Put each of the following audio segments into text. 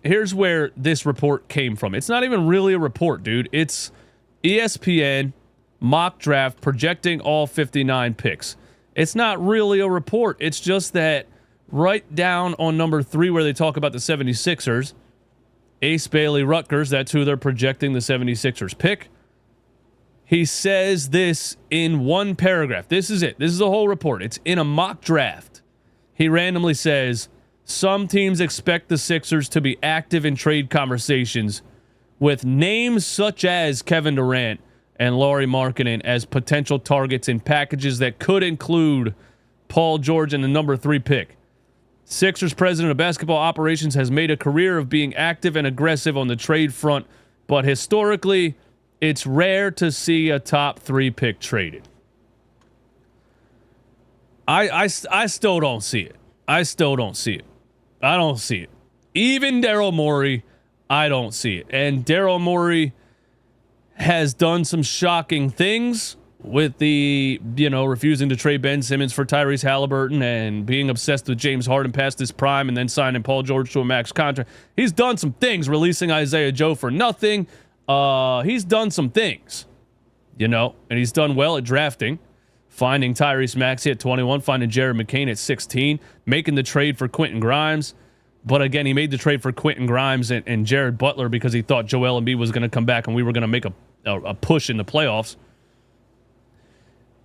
here's where this report came from. It's not even really a report, dude. It's ESPN mock draft projecting all 59 picks. It's not really a report. It's just that right down on number 3 where they talk about the 76ers, Ace Bailey Rutgers, that's who they're projecting the 76ers pick. He says this in one paragraph. This is it. This is the whole report. It's in a mock draft. He randomly says, some teams expect the Sixers to be active in trade conversations with names such as Kevin Durant and Lauri Markkanen as potential targets in packages that could include Paul George and the number 3 pick. Sixers president of basketball operations has made a career of being active and aggressive on the trade front, but historically, it's rare to see a top 3 pick traded. I still don't see it. I still don't see it. I don't see it. Even Daryl Morey, I don't see it. And Daryl Morey has done some shocking things with the, refusing to trade Ben Simmons for Tyrese Halliburton and being obsessed with James Harden past his prime and then signing Paul George to a max contract. He's done some things, releasing Isaiah Joe for nothing. He's done some things, and he's done well at drafting, finding Tyrese Maxey at 21, finding Jared McCain at 16, making the trade for Quentin Grimes. But again, he made the trade for Quentin Grimes and Jared Butler because he thought Joel Embiid was going to come back and we were going to make a push in the playoffs.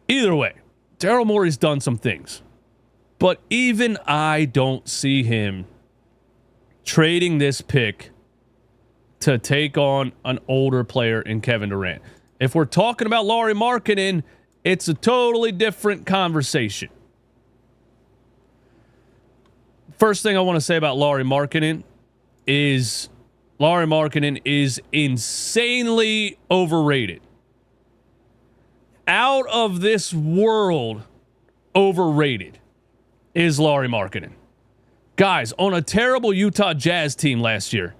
Either way, Daryl Morey's done some things. But even I don't see him trading this pick to take on an older player in Kevin Durant. If we're talking about Lauri Markkanen, it's a totally different conversation. First thing I want to say about Lauri Markkanen is insanely overrated. Out of this world overrated is Lauri Markkanen. Guys, on a terrible Utah Jazz team last year,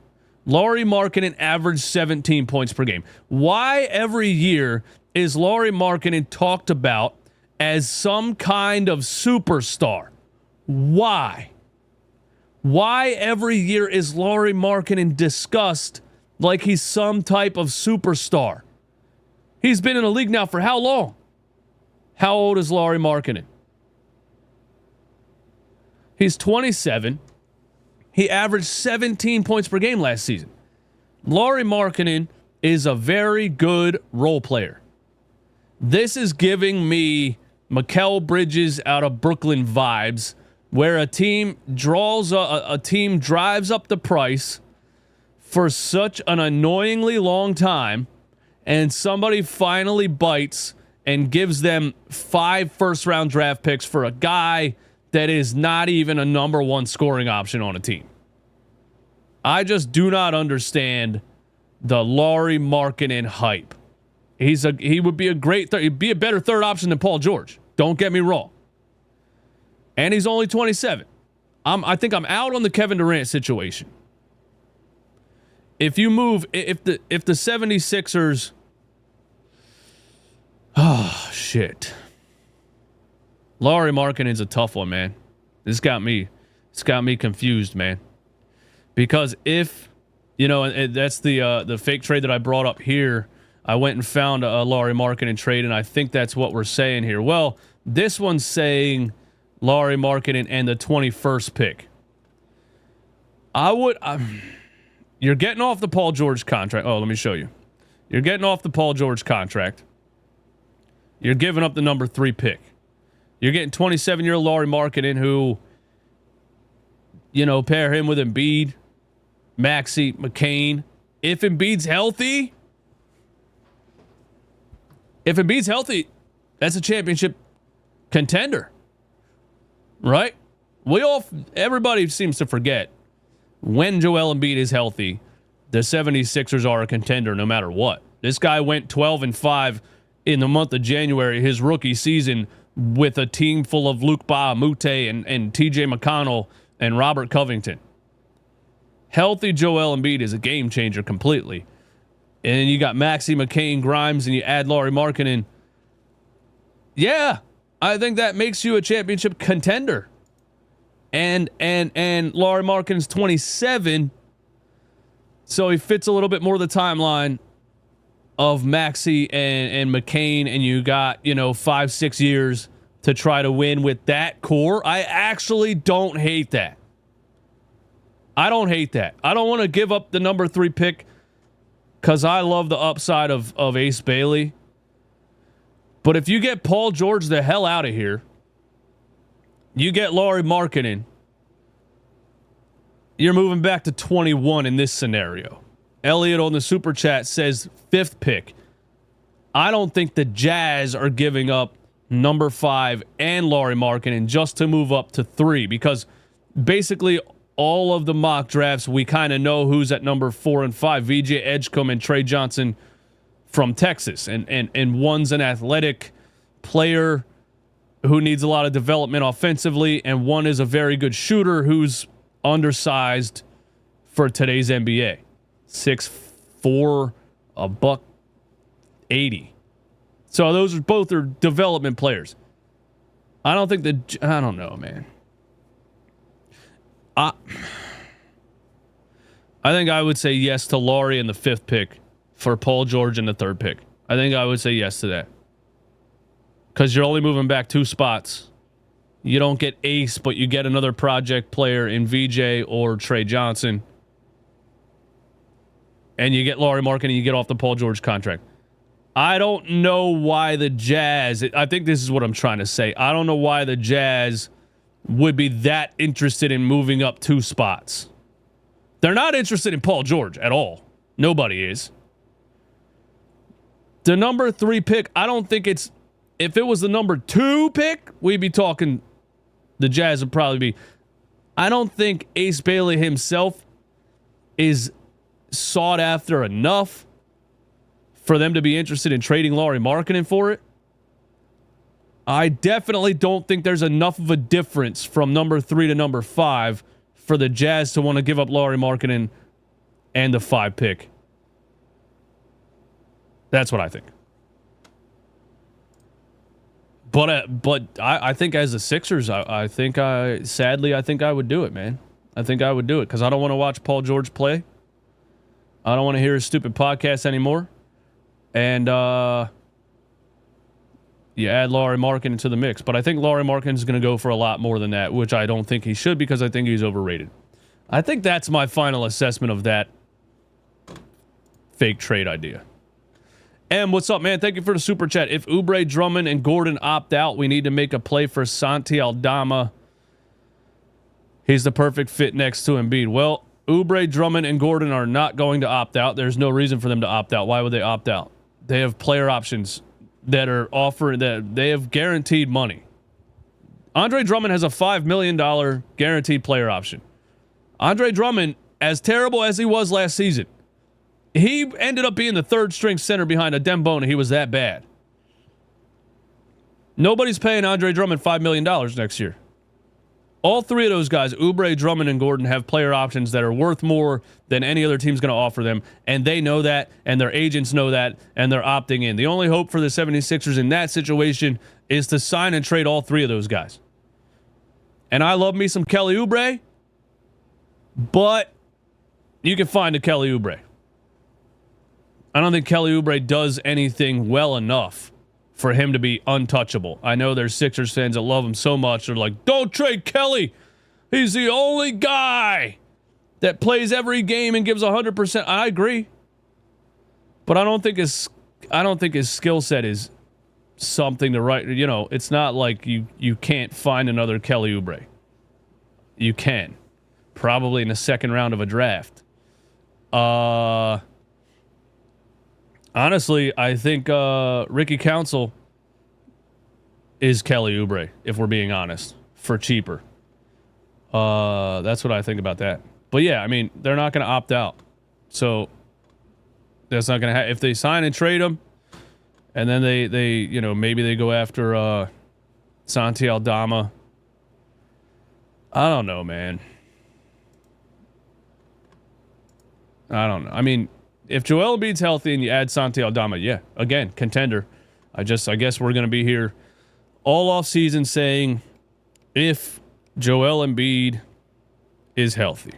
Lauri Markkanen averaged 17 points per game. Why every year is Lauri Markkanen talked about as some kind of superstar? Why? Why every year is Lauri Markkanen discussed like he's some type of superstar? He's been in the league now for how long? How old is Lauri Markkanen? He's 27. He averaged 17 points per game last season. Lauri Markkanen is a very good role player. This is giving me Mikal Bridges out of Brooklyn vibes, where a team drives up the price for such an annoyingly long time, and somebody finally bites and gives them 5 first-round draft picks for a guy that is not even a number 1 scoring option on a team. I just do not understand the Lauri Markkanen hype. He would be he'd be a better third option than Paul George. Don't get me wrong. And he's only 27. I think I'm out on the Kevin Durant situation. If the 76ers, oh shit. Lauri Markkanen's a tough one, man. It's got me confused, man. Because if, and that's the fake trade that I brought up here. I went and found a Lauri Markkanen trade, and I think that's what we're saying here. Well, this one's saying Lauri Markkanen and the 21st pick. You're getting off the Paul George contract. Oh, let me show you. You're getting off the Paul George contract. You're giving up the number 3 pick. You're getting 27-year-old Lauri Markkanen, who, pair him with Embiid, Maxey, McCain. If Embiid's healthy, that's a championship contender, right? Everybody seems to forget when Joel Embiid is healthy, the 76ers are a contender no matter what. This guy went 12-5 in the month of January, his rookie season, with a team full of Luke Bahamute and TJ McConnell and Robert Covington. Healthy Joel Embiid is a game changer completely. And then you got Maxey, McCain, Grimes, and you add Lauri Markkanen. Yeah, I think that makes you a championship contender. And Lauri Markkanen's 27. So he fits a little bit more of the timeline of Maxey and McCain, and you got, 5-6 years to try to win with that core. I actually don't hate that. I don't hate that. I don't want to give up the number 3 pick because I love the upside of Ace Bailey. But if you get Paul George the hell out of here, you get Lauri Markkanen, you're moving back to 21 in this scenario. Elliot on the super chat says 5th pick. I don't think the Jazz are giving up number 5 and Lauri Markkanen just to move up to 3, because basically all of the mock drafts, we kind of know who's at number 4 and 5. VJ Edgecombe and Trey Johnson from Texas. And one's an athletic player who needs a lot of development offensively, and one is a very good shooter who's undersized for today's NBA. 6'4", $180. So those are both are development players. I don't know, man. I think I would say yes to Lauri in the 5th pick for Paul George in the 3rd pick. I think I would say yes to that. Because you're only moving back 2 spots. You don't get Ace, but you get another project player in VJ or Trey Johnson. And you get Lauri Markkanen and you get off the Paul George contract. I don't know why the Jazz... I think this is what I'm trying to say. I don't know why the Jazz would be that interested in moving up 2 spots. They're not interested in Paul George at all. Nobody is. The number 3 pick, I don't think it's... If it was the number 2 pick, we'd be talking... The Jazz would probably be... I don't think Ace Bailey himself is sought after enough for them to be interested in trading Lauri Markkanen for it. I definitely don't think there's enough of a difference from number 3 to number 5 for the Jazz to want to give up Lauri Markkanen and the 5 pick. That's what I think. But I think as the Sixers, I think I would do it, man. I think I would do it because I don't want to watch Paul George play. I don't want to hear his stupid podcast anymore. And you add Lauri Markkanen to the mix. But I think Lauri Markkanen is going to go for a lot more than that, which I don't think he should because I think he's overrated. I think that's my final assessment of that fake trade idea. And what's up, man? Thank you for the super chat. If Oubre, Drummond, and Gordon opt out, we need to make a play for Santi Aldama. He's the perfect fit next to Embiid. Well, Oubre, Drummond, and Gordon are not going to opt out. There's no reason for them to opt out. Why would they opt out? They have player options that are offered, that they have guaranteed money. Andre Drummond has a $5 million guaranteed player option. Andre Drummond, as terrible as he was last season, he ended up being the 3rd string center behind a Dembona. He was that bad. Nobody's paying Andre Drummond $5 million next year. All 3 of those guys, Oubre, Drummond, and Gordon, have player options that are worth more than any other team's going to offer them, and they know that, and their agents know that, and they're opting in. The only hope for the 76ers in that situation is to sign and trade all 3 of those guys. And I love me some Kelly Oubre, but you can find a Kelly Oubre. I don't think Kelly Oubre does anything well enough for him to be untouchable. I know there's Sixers fans that love him so much. They're like, don't trade Kelly. He's the only guy that plays every game and gives 100%. I agree. But I don't think his skill set is something to write. You know, it's not like you can't find another Kelly Oubre. You can. Probably in the 2nd round of a draft. Honestly, I think Ricky Council is Kelly Oubre, if we're being honest, for cheaper. That's what I think about that. But yeah, I mean, they're not going to opt out. So that's not going to happen. If they sign and trade him, and then they maybe they go after Santi Aldama. I don't know, man. I don't know. I mean, if Joel Embiid's healthy and you add Santi Aldama, yeah, again, contender. I guess we're going to be here all off season saying if Joel Embiid is healthy.